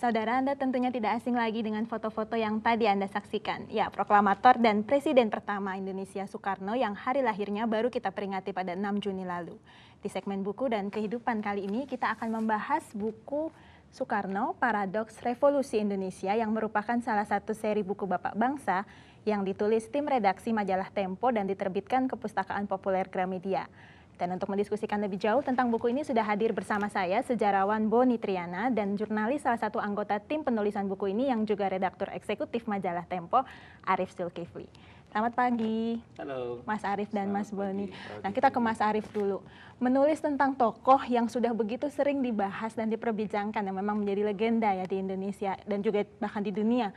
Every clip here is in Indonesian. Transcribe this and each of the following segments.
Saudara, Anda tentunya tidak asing lagi dengan foto-foto yang tadi Anda saksikan. Ya, proklamator dan Presiden pertama Indonesia Soekarno yang hari lahirnya baru kita peringati pada 6 Juni lalu. Di segmen buku dan kehidupan kali ini kita akan membahas buku Soekarno, Paradoks Revolusi Indonesia yang merupakan salah satu seri buku Bapak Bangsa yang ditulis tim redaksi majalah Tempo dan diterbitkan ke Perpustakaan Populer Gramedia. Dan untuk mendiskusikan lebih jauh tentang buku ini sudah hadir bersama saya sejarawan Boni Triana dan jurnalis salah satu anggota tim penulisan buku ini yang juga redaktur eksekutif majalah Tempo, Arief Zulkifli. Selamat pagi. Halo. Mas Arief dan Mas Boni. Nah, kita ke Mas Arief dulu. Menulis tentang tokoh yang sudah begitu sering dibahas dan diperbincangkan yang memang menjadi legenda ya di Indonesia dan juga bahkan di dunia.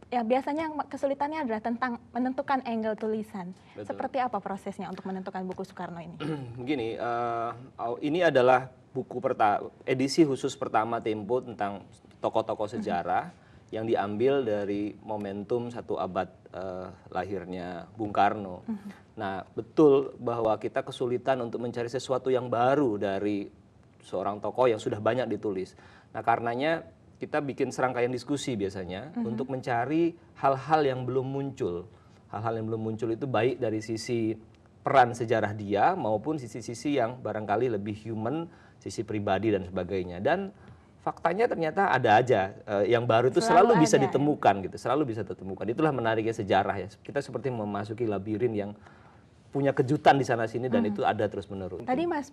Ya biasanya kesulitannya adalah tentang menentukan angle tulisan. Betul. Seperti apa prosesnya untuk menentukan buku Soekarno ini? Begini, ini adalah buku edisi khusus pertama Tempo tentang tokoh-tokoh sejarah yang diambil dari momentum 1 abad lahirnya Bung Karno. Nah, betul bahwa kita kesulitan untuk mencari sesuatu yang baru dari seorang tokoh yang sudah banyak ditulis. Nah, karenanya kita bikin serangkaian diskusi biasanya untuk mencari hal-hal yang belum muncul. Hal-hal yang belum muncul itu baik dari sisi peran sejarah dia maupun sisi-sisi yang barangkali lebih human, sisi pribadi dan sebagainya. Dan faktanya ternyata ada aja yang baru itu selalu bisa ditemukan gitu, selalu bisa ditemukan. Itulah menariknya sejarah ya. Kita seperti memasuki labirin yang punya kejutan di sana sini dan itu ada terus menerus. Tadi Mas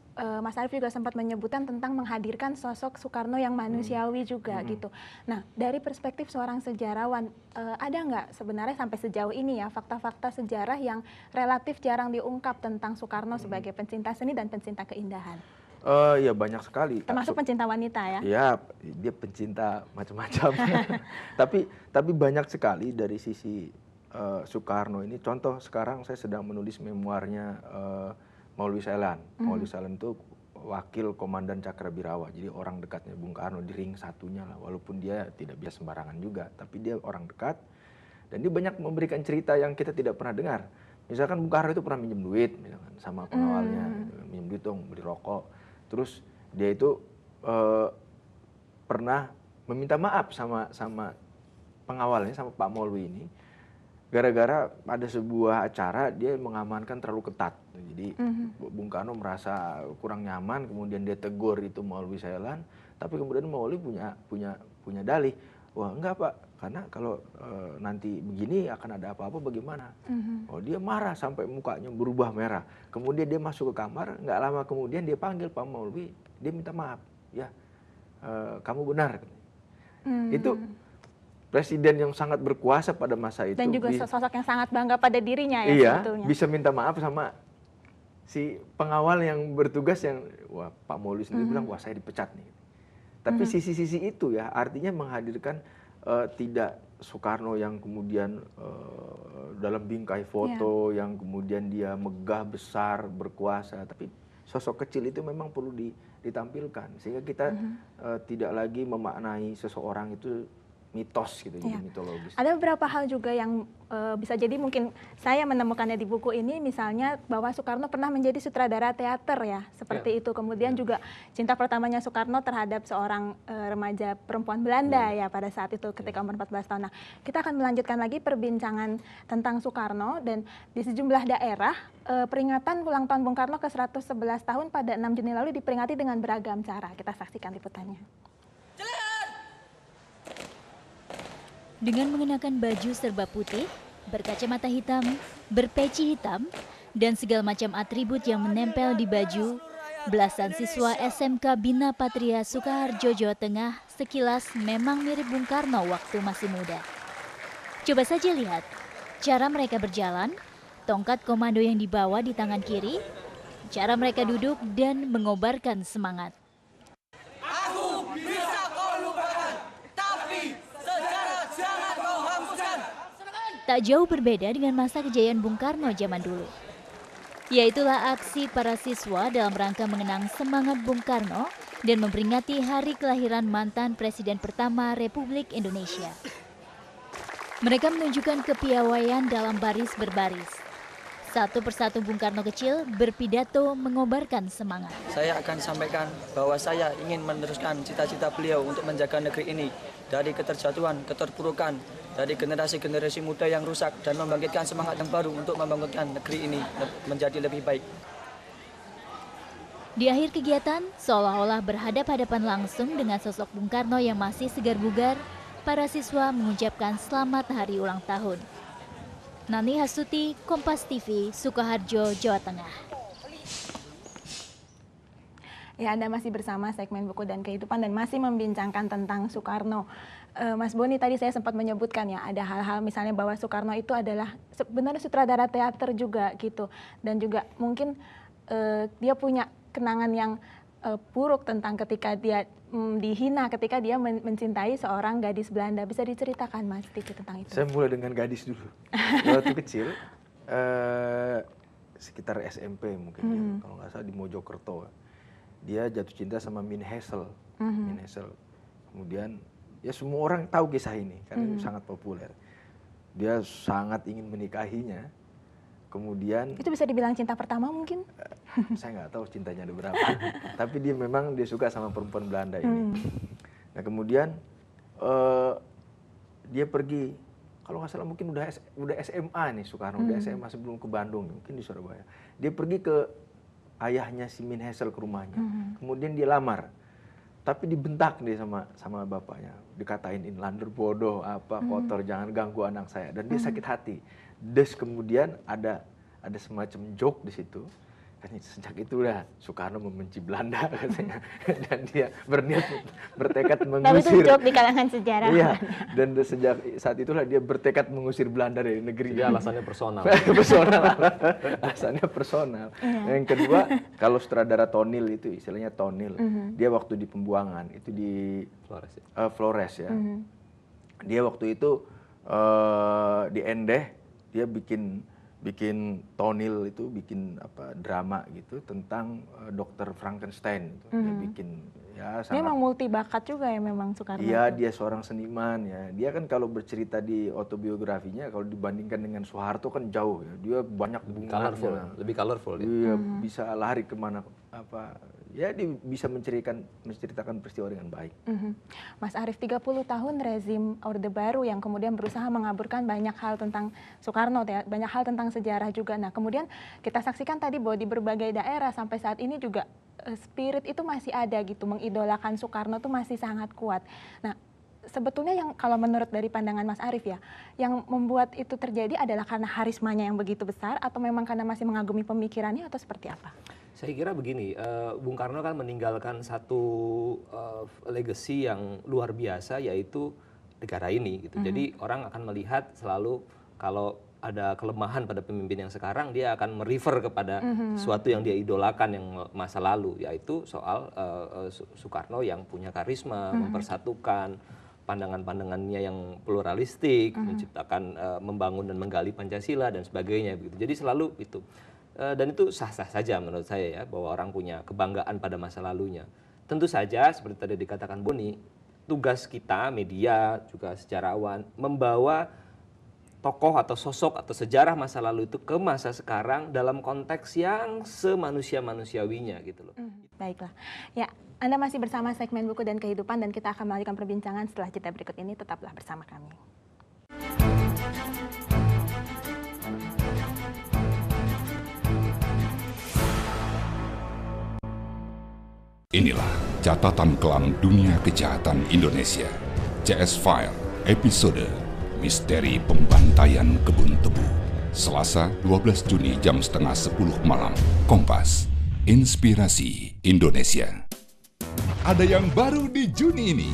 Arief juga sempat menyebutkan tentang menghadirkan sosok Soekarno yang manusiawi juga gitu. Nah, dari perspektif seorang sejarawan, ada nggak sebenarnya sampai sejauh ini ya fakta-fakta sejarah yang relatif jarang diungkap tentang Soekarno sebagai pencinta seni dan pencinta keindahan? Ya banyak sekali. Termasuk pencinta wanita ya? Ya, dia pencinta macam-macam. tapi banyak sekali dari sisi Soekarno ini. Contoh sekarang saya sedang menulis memoarnya Maulwi Sailan. Maulwi Sailan itu wakil komandan Cakrabirawa, jadi orang dekatnya Bung Karno di ring satunya lah. Walaupun dia tidak biasa sembarangan juga, tapi dia orang dekat dan dia banyak memberikan cerita yang kita tidak pernah dengar. Misalkan Bung Karno itu pernah minjem duit, misalkan sama pengawalnya, minjem duit dong beli rokok. Terus dia itu pernah meminta maaf sama pengawalnya, sama Pak Maulwi ini. Gara-gara ada sebuah acara dia mengamankan terlalu ketat. Jadi Bung Karno merasa kurang nyaman, kemudian dia tegur itu Maulwi Sailan, tapi kemudian Maulwi punya dalih. Wah, enggak Pak, karena kalau nanti begini akan ada apa-apa bagaimana? Oh, dia marah sampai mukanya berubah merah. Kemudian dia masuk ke kamar, nggak lama kemudian dia panggil Pak Maulwi, dia minta maaf. Ya, kamu benar. Itu presiden yang sangat berkuasa pada masa itu. Dan juga sosok yang sangat bangga pada dirinya ya iya, sebetulnya. Bisa minta maaf sama si pengawal yang bertugas yang, wah Pak Maulwi sendiri bilang, wah saya dipecat nih. Tapi sisi-sisi itu ya artinya menghadirkan tidak Soekarno yang kemudian dalam bingkai foto, yang kemudian dia megah, besar, berkuasa. Tapi sosok kecil itu memang perlu ditampilkan. Sehingga kita tidak lagi memaknai seseorang itu mitos gitu, jadi mitologis. Ada beberapa hal juga yang bisa jadi mungkin saya menemukannya di buku ini, misalnya bahwa Soekarno pernah menjadi sutradara teater ya, seperti itu. Kemudian juga cinta pertamanya Soekarno terhadap seorang remaja perempuan Belanda ya pada saat itu ketika umur 14 tahun. Nah, kita akan melanjutkan lagi perbincangan tentang Soekarno dan di sejumlah daerah peringatan ulang tahun Bung Karno ke 111 tahun pada 6 Juni lalu diperingati dengan beragam cara. Kita saksikan liputannya. Dengan mengenakan baju serba putih, berkacamata hitam, berpeci hitam, dan segala macam atribut yang menempel di baju, belasan siswa SMK Bina Patria Sukoharjo, Jawa Tengah sekilas memang mirip Bung Karno waktu masih muda. Coba saja lihat cara mereka berjalan, tongkat komando yang dibawa di tangan kiri, cara mereka duduk dan mengobarkan semangat. Tak jauh berbeda dengan masa kejayaan Bung Karno zaman dulu. Yaitulah aksi para siswa dalam rangka mengenang semangat Bung Karno dan memperingati hari kelahiran mantan Presiden pertama Republik Indonesia. Mereka menunjukkan kepiawaian dalam baris berbaris. Satu persatu Bung Karno kecil berpidato mengobarkan semangat. Saya akan sampaikan bahwa saya ingin meneruskan cita-cita beliau untuk menjaga negeri ini dari keterjatuhan, keterpurukan, dari generasi-generasi muda yang rusak dan membangkitkan semangat yang baru untuk membangunkan negeri ini menjadi lebih baik. Di akhir kegiatan, seolah-olah berhadap-hadapan langsung dengan sosok Bung Karno yang masih segar bugar, para siswa mengucapkan selamat hari ulang tahun. Nani Hasuti, Kompas TV, Sukoharjo, Jawa Tengah. Ya, Anda masih bersama segmen Buku dan Kehidupan dan masih membincangkan tentang Soekarno. Mas Boni, tadi saya sempat menyebutkan ya, ada hal-hal misalnya bahwa Soekarno itu adalah sebenarnya sutradara teater juga gitu. Dan juga mungkin dia punya kenangan yang buruk tentang ketika dia dihina, ketika dia mencintai seorang gadis Belanda. Bisa diceritakan Mas sedikit tentang itu? Saya mulai dengan gadis dulu. Waktu kecil, sekitar SMP mungkin, ya, kalau nggak salah di Mojokerto. Dia jatuh cinta sama Min Hazel. Min Hazel. Kemudian ya semua orang tahu kisah ini karena itu sangat populer. Dia sangat ingin menikahinya. Kemudian itu bisa dibilang cinta pertama mungkin? Saya nggak tahu cintanya ada berapa. Tapi dia memang suka sama perempuan Belanda ini. Nah kemudian dia pergi, kalau nggak salah mungkin udah SMA nih Soekarno, udah SMA sebelum ke Bandung, mungkin di Surabaya. Dia pergi ke ayahnya si Min Hazel ke rumahnya. Kemudian dia lamar. Tapi dibentak dia sama bapaknya. Dikatain inlander bodoh, apa kotor, jangan ganggu anak saya. Dan dia sakit hati. Des kemudian ada semacam joke di situ. Kan sejak itulah Soekarno membenci Belanda katanya. Dan dia bertekad mengusir. Tapi itu joke di kalangan sejarah. Iya. Dan sejak saat itulah dia bertekad mengusir Belanda dari negeri. Jadi alasannya personal. Alasannya personal. Yang kedua, kalau sutradara Tonil itu istilahnya Tonil. Dia waktu di Pembuangan itu di Flores ya. Dia waktu itu di Endeh dia bikin Tonil itu bikin drama gitu tentang Dr. Frankenstein itu. Dia bikin ya sangat. Dia memang multi bakat juga ya memang Soekarno. Iya, dia seorang seniman ya. Dia kan kalau bercerita di autobiografinya kalau dibandingkan dengan Soeharto kan jauh ya. Dia banyak bunganya. Lebih colorful ya. Dia bisa lari kemana ya dia bisa menceritakan peristiwa dengan baik. Mas Arief, 30 tahun rezim Orde Baru yang kemudian berusaha mengaburkan banyak hal tentang Soekarno, banyak hal tentang sejarah juga. Nah kemudian kita saksikan tadi bahwa di berbagai daerah sampai saat ini juga spirit itu masih ada gitu, mengidolakan Soekarno itu masih sangat kuat. Nah sebetulnya yang kalau menurut dari pandangan Mas Arief ya, yang membuat itu terjadi adalah karena harismanya yang begitu besar atau memang karena masih mengagumi pemikirannya atau seperti apa? Saya kira begini, Bung Karno kan meninggalkan satu legacy yang luar biasa yaitu negara ini gitu. Jadi orang akan melihat selalu kalau ada kelemahan pada pemimpin yang sekarang, dia akan merefer kepada sesuatu yang dia idolakan yang masa lalu, yaitu soal Soekarno yang punya karisma, mempersatukan pandangan-pandangannya yang pluralistik, menciptakan, membangun dan menggali Pancasila dan sebagainya begitu. Jadi selalu itu. Dan itu sah-sah saja menurut saya ya, bahwa orang punya kebanggaan pada masa lalunya. Tentu saja seperti tadi dikatakan Boni, tugas kita media juga sejarawan membawa tokoh atau sosok atau sejarah masa lalu itu ke masa sekarang dalam konteks yang semanusia-manusiawinya gitu loh. Baiklah. Ya, Anda masih bersama segmen Buku dan Kehidupan dan kita akan melanjutkan perbincangan setelah jeda berikut ini. Tetaplah bersama kami. Inilah catatan kelam dunia kejahatan Indonesia. CS File, episode Misteri Pembantaian Kebun Tebu. Selasa 12 Juni jam 9:30 malam. Kompas, Inspirasi Indonesia. Ada yang baru di Juni ini.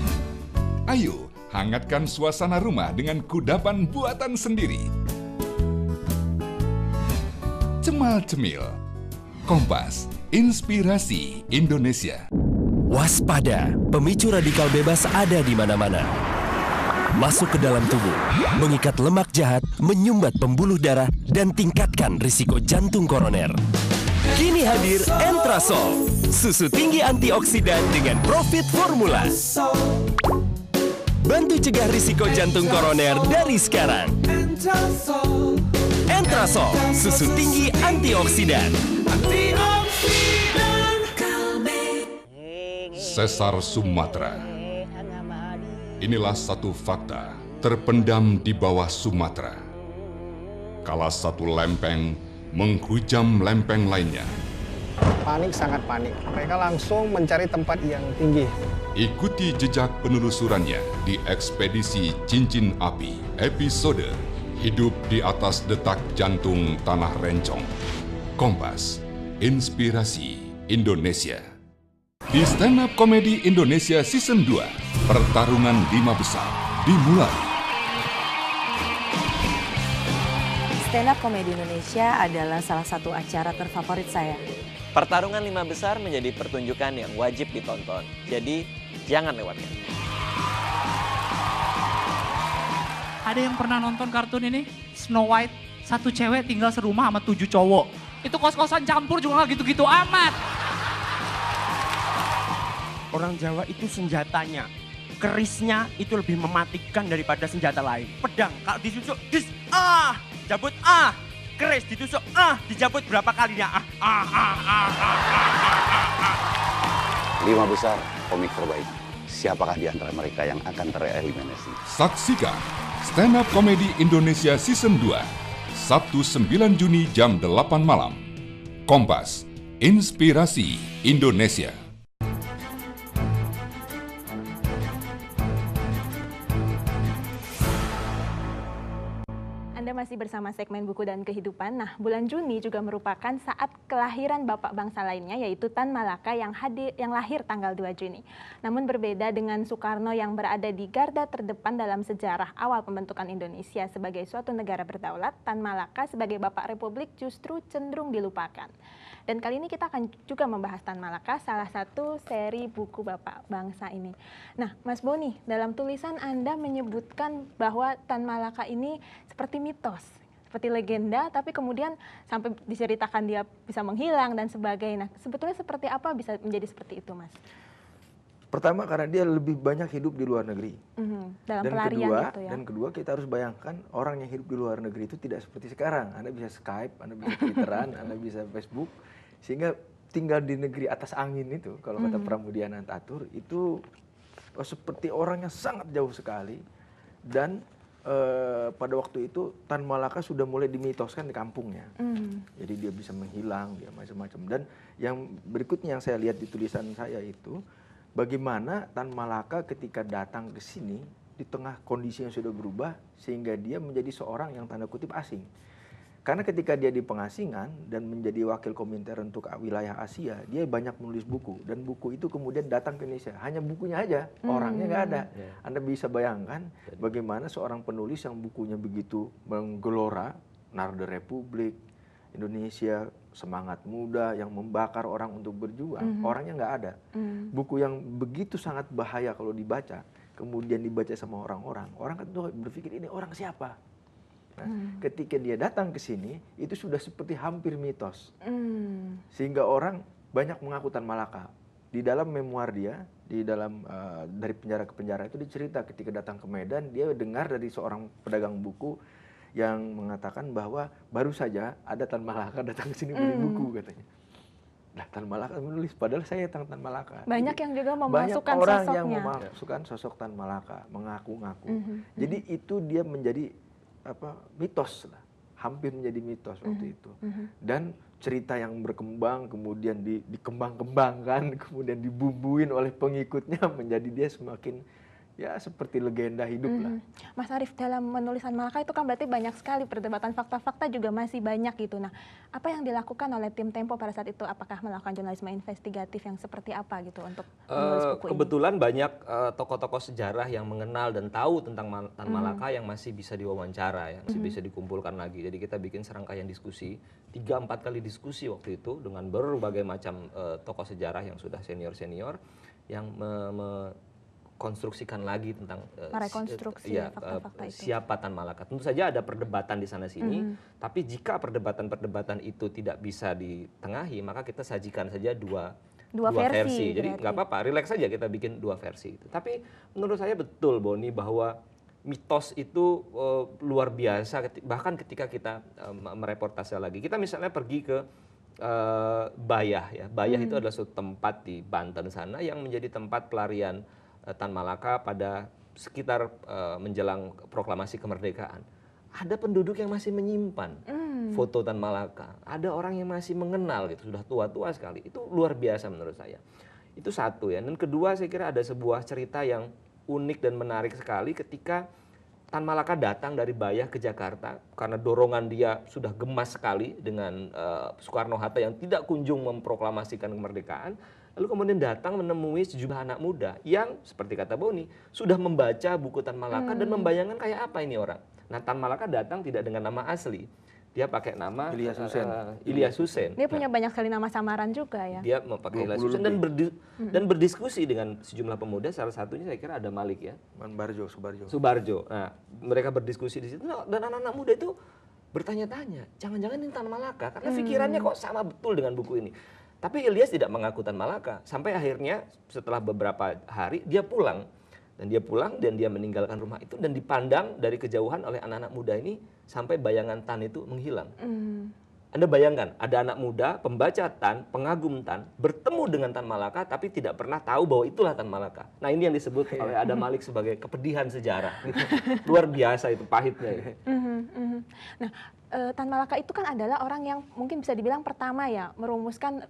Ayo, hangatkan suasana rumah dengan kudapan buatan sendiri. Cemal-cemil. Kompas, Inspirasi Indonesia. Waspada, pemicu radikal bebas ada di mana-mana. Masuk ke dalam tubuh, mengikat lemak jahat, menyumbat pembuluh darah, dan tingkatkan risiko jantung koroner. Kini hadir Entrasol, susu tinggi antioksidan dengan profit formula. Bantu cegah risiko jantung koroner dari sekarang. Entrasol Nutrasol, susu tinggi antioksidan. Sesar Sumatera. Inilah satu fakta terpendam di bawah Sumatera. Kala satu lempeng menghujam lempeng lainnya. Panik, sangat panik. Mereka langsung mencari tempat yang tinggi. Ikuti jejak penelusurannya di Ekspedisi Cincin Api, episode Hidup di Atas Detak Jantung Tanah Rencong. Kompas, Inspirasi Indonesia. Di Stand Up Comedy Indonesia Season 2, pertarungan 5 besar dimulai. Stand Up Comedy Indonesia adalah salah satu acara terfavorit saya. Pertarungan 5 besar menjadi pertunjukan yang wajib ditonton. Jadi, jangan lewatkan. Ada yang pernah nonton kartun ini? Snow White, satu cewek tinggal serumah sama 7 cowok. Itu kos-kosan campur juga nggak gitu-gitu amat. Orang Jawa itu senjatanya, kerisnya itu lebih mematikan daripada senjata lain. Pedang, kalau disusuk, jabut, keris ditusuk, dijabut berapa kalinya, 5 besar komik terbaik. Siapakah di antara mereka yang akan tereliminasi? Saksikan Stand Up Comedy Indonesia Season 2, Sabtu 9 Juni jam 8 malam. Kompas, Inspirasi Indonesia. Anda masih bersama segmen Buku dan Kehidupan. Nah, bulan Juni juga merupakan saat kelahiran bapak bangsa lainnya, yaitu Tan Malaka yang lahir tanggal 2 Juni. Namun berbeda dengan Soekarno yang berada di garda terdepan dalam sejarah awal pembentukan Indonesia sebagai suatu negara berdaulat, Tan Malaka sebagai bapak republik justru cenderung dilupakan. Dan kali ini kita akan juga membahas Tan Malaka, salah satu seri buku bapak bangsa ini. Nah, Mas Boni, dalam tulisan Anda menyebutkan bahwa Tan Malaka ini seperti mitos, seperti legenda, tapi kemudian sampai diceritakan dia bisa menghilang dan sebagainya. Nah, sebetulnya seperti apa bisa menjadi seperti itu, Mas? Pertama karena dia lebih banyak hidup di luar negeri. Dalam pelarian gitu ya. Dan kedua kita harus bayangkan orang yang hidup di luar negeri itu tidak seperti sekarang. Anda bisa Skype, Anda bisa Twitteran, Anda bisa Facebook. Sehingga tinggal di negeri atas angin itu, kalau kata Pramudia Anantatur, itu seperti orang yang sangat jauh sekali. Dan pada waktu itu Tan Malaka sudah mulai dimitoskan di kampungnya. Jadi dia bisa menghilang, dia macam-macam. Dan yang berikutnya yang saya lihat di tulisan saya itu, bagaimana Tan Malaka ketika datang ke sini di tengah kondisi yang sudah berubah sehingga dia menjadi seorang yang tanda kutip asing. Karena ketika dia di pengasingan dan menjadi wakil Komintern untuk wilayah Asia, dia banyak menulis buku dan buku itu kemudian datang ke Indonesia. Hanya bukunya aja, orangnya nggak ada. Anda bisa bayangkan bagaimana seorang penulis yang bukunya begitu menggelora, Narda Republik, Indonesia, semangat muda yang membakar orang untuk berjuang, orangnya nggak ada. Buku yang begitu sangat bahaya kalau dibaca, kemudian dibaca sama orang-orang, orang kan tuh berpikir ini orang siapa? Nah, ketika dia datang ke sini, itu sudah seperti hampir mitos. Sehingga orang banyak mengaku Tan Malaka. Di dalam memoir dia, di dalam dari penjara ke penjara itu dicerita ketika datang ke Medan, dia dengar dari seorang pedagang buku yang mengatakan bahwa baru saja ada Tan Malaka datang ke sini beli buku katanya. Nah, Tan Malaka menulis, padahal saya Tan Malaka. Banyak jadi, yang juga memasukkan banyak orang sosoknya. yang memasukkan sosok Tan Malaka, mengaku-ngaku. Jadi itu dia menjadi mitos lah, hampir menjadi mitos waktu itu. Dan cerita yang berkembang kemudian dikembang-kembangkan, kemudian dibumbuin oleh pengikutnya menjadi dia semakin ya seperti legenda hidup lah. Mas Arief, dalam menulisan Malaka itu kan berarti banyak sekali perdebatan, fakta-fakta juga masih banyak gitu. Nah, apa yang dilakukan oleh tim Tempo pada saat itu? Apakah melakukan jurnalisme investigatif yang seperti apa gitu untuk menulis buku kebetulan ini? Banyak tokoh-tokoh sejarah yang mengenal dan tahu tentang Tan Malaka yang masih bisa diwawancara, yang masih bisa dikumpulkan lagi. Jadi kita bikin serangkaian diskusi, 3-4 kali diskusi waktu itu dengan berbagai macam tokoh sejarah yang sudah senior-senior yang konstruksikan lagi tentang fakta-fakta itu. Siapa Tan Malaka. Tentu saja ada perdebatan di sana sini, tapi jika perdebatan-perdebatan itu tidak bisa ditengahi, maka kita sajikan saja dua versi. Jadi nggak apa-apa, relax saja kita bikin 2 versi itu. Tapi menurut saya betul, Boni, bahwa mitos itu luar biasa, bahkan ketika kita mereportase lagi. Kita misalnya pergi ke Bayah ya. Bayah itu adalah suatu tempat di Banten sana yang menjadi tempat pelarian Tan Malaka pada sekitar menjelang proklamasi kemerdekaan. Ada penduduk yang masih menyimpan foto Tan Malaka. Ada orang yang masih mengenal gitu, sudah tua-tua sekali. Itu luar biasa menurut saya. Itu satu ya. Dan kedua saya kira ada sebuah cerita yang unik dan menarik sekali ketika Tan Malaka datang dari Bayah ke Jakarta karena dorongan dia sudah gemas sekali dengan Soekarno-Hatta yang tidak kunjung memproklamasikan kemerdekaan. Lalu kemudian datang menemui sejumlah anak muda yang seperti kata Boni sudah membaca buku Tan Malaka dan membayangkan kayak apa ini orang. Nah, Tan Malaka datang tidak dengan nama asli. Dia pakai nama Ilyas Hussein. Dia punya banyak sekali nama samaran juga ya. Dia memakai Ilyas Hussein dan berdiskusi dengan sejumlah pemuda, salah satunya saya kira ada Malik ya. Subarjo. Nah, mereka berdiskusi di situ dan anak-anak muda itu bertanya-tanya, jangan-jangan ini Tan Malaka karena pikirannya kok sama betul dengan buku ini. Tapi Ilyas tidak mengaku Tan Malaka sampai akhirnya setelah beberapa hari dia pulang. Dan dia meninggalkan rumah itu dan dipandang dari kejauhan oleh anak-anak muda ini sampai bayangan Tan itu menghilang. Anda bayangkan, ada anak muda, pembaca Tan, pengagum Tan, bertemu dengan Tan Malaka tapi tidak pernah tahu bahwa itulah Tan Malaka. Nah, ini yang disebut oleh Adam Malik sebagai kepedihan sejarah. Luar biasa itu pahitnya. Nah, Tan Malaka itu kan adalah orang yang mungkin bisa dibilang pertama ya merumuskan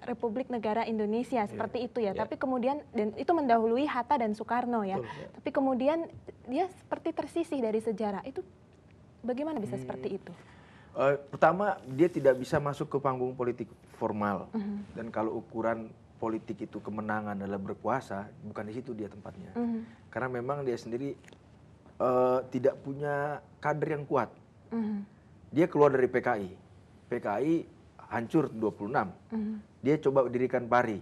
Republik Negara Indonesia seperti itu ya. Tapi kemudian dan itu mendahului Hatta dan Soekarno ya. Tapi kemudian dia seperti tersisih dari sejarah. Itu bagaimana bisa seperti itu? Pertama, dia tidak bisa masuk ke panggung politik formal. Dan kalau ukuran politik itu kemenangan adalah berkuasa, bukan di situ dia tempatnya. Karena memang dia sendiri tidak punya kader yang kuat. Dia keluar dari PKI. PKI hancur 26. Dia coba dirikan PARI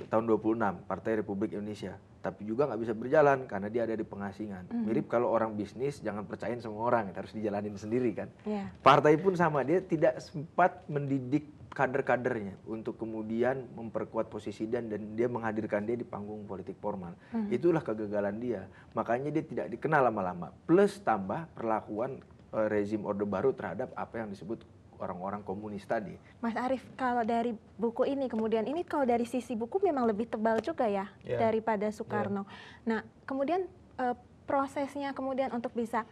tahun 26, Partai Republik Indonesia. Tapi juga nggak bisa berjalan karena dia ada di pengasingan. Mirip kalau orang bisnis jangan percayain semua orang, harus dijalanin sendiri kan. Partai pun sama, dia tidak sempat mendidik kader-kadernya untuk kemudian memperkuat posisi dan dia menghadirkan dia di panggung politik formal. Itulah kegagalan dia. Makanya dia tidak dikenal lama-lama. Plus tambah perlakuan rezim Orde Baru terhadap apa yang disebut orang-orang komunis tadi. Mas Arief, kalau dari buku ini kemudian ini kalau dari sisi buku memang lebih tebal juga ya daripada Soekarno. Nah, kemudian prosesnya kemudian untuk bisa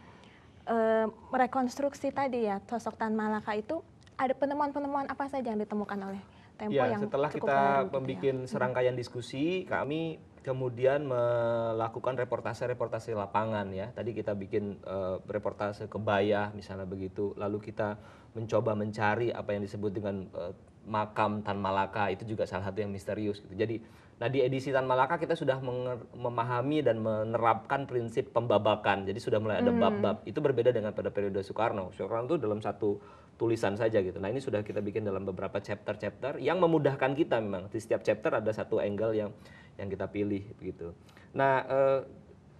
merekonstruksi tadi ya sosok Tan Malaka itu ada penemuan-penemuan apa saja yang ditemukan oleh Tempo yang setelah kita membuat serangkaian diskusi, kami kemudian melakukan reportase lapangan ya. Tadi kita bikin reportase ke Bayah misalnya begitu. Lalu kita mencoba mencari apa yang disebut dengan makam Tan Malaka, itu juga salah satu yang misterius gitu. Jadi, nah di edisi Tan Malaka kita sudah memahami dan menerapkan prinsip pembabakan. Jadi sudah mulai ada bab-bab. Itu berbeda dengan pada periode Soekarno. Soekarno itu dalam satu tulisan saja gitu. Nah, ini sudah kita bikin dalam beberapa chapter-chapter yang memudahkan kita memang. Di setiap chapter ada satu angle yang kita pilih begitu. Nah,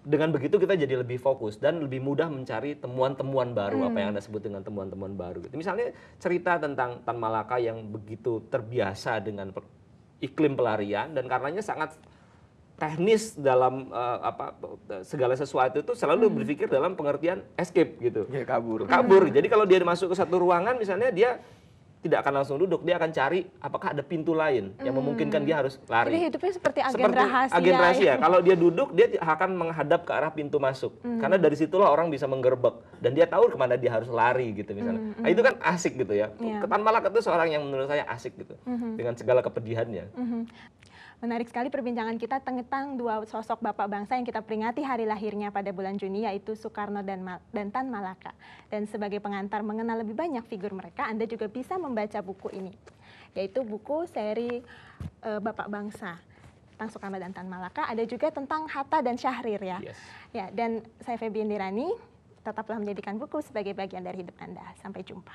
dengan begitu kita jadi lebih fokus dan lebih mudah mencari temuan-temuan baru, apa yang Anda sebut dengan temuan-temuan baru. Gitu. Misalnya cerita tentang Tan Malaka yang begitu terbiasa dengan iklim pelarian dan karenanya sangat teknis dalam segala sesuatu itu selalu berpikir dalam pengertian escape gitu. Ya, kabur. Jadi kalau dia masuk ke satu ruangan misalnya dia tidak akan langsung duduk, dia akan cari apakah ada pintu lain yang memungkinkan dia harus lari. Jadi hidupnya seperti rahasia. Agen rahasia. Kalau dia duduk, dia akan menghadap ke arah pintu masuk. Karena dari situlah orang bisa menggerebek. Dan dia tahu kemana dia harus lari gitu misalnya. Nah, itu kan asik gitu ya. Tan Malaka itu seorang yang menurut saya asik gitu. Dengan segala kepedihannya. Menarik sekali perbincangan kita tentang dua sosok bapak bangsa yang kita peringati hari lahirnya pada bulan Juni, yaitu Soekarno dan Tan Malaka. Dan sebagai pengantar mengenal lebih banyak figur mereka, Anda juga bisa membaca buku ini, yaitu buku seri Bapak Bangsa tentang Soekarno dan Tan Malaka. Ada juga tentang Hatta dan Syahrir ya. Ya, dan saya Feby Indirani, tetaplah menjadikan buku sebagai bagian dari hidup Anda. Sampai jumpa.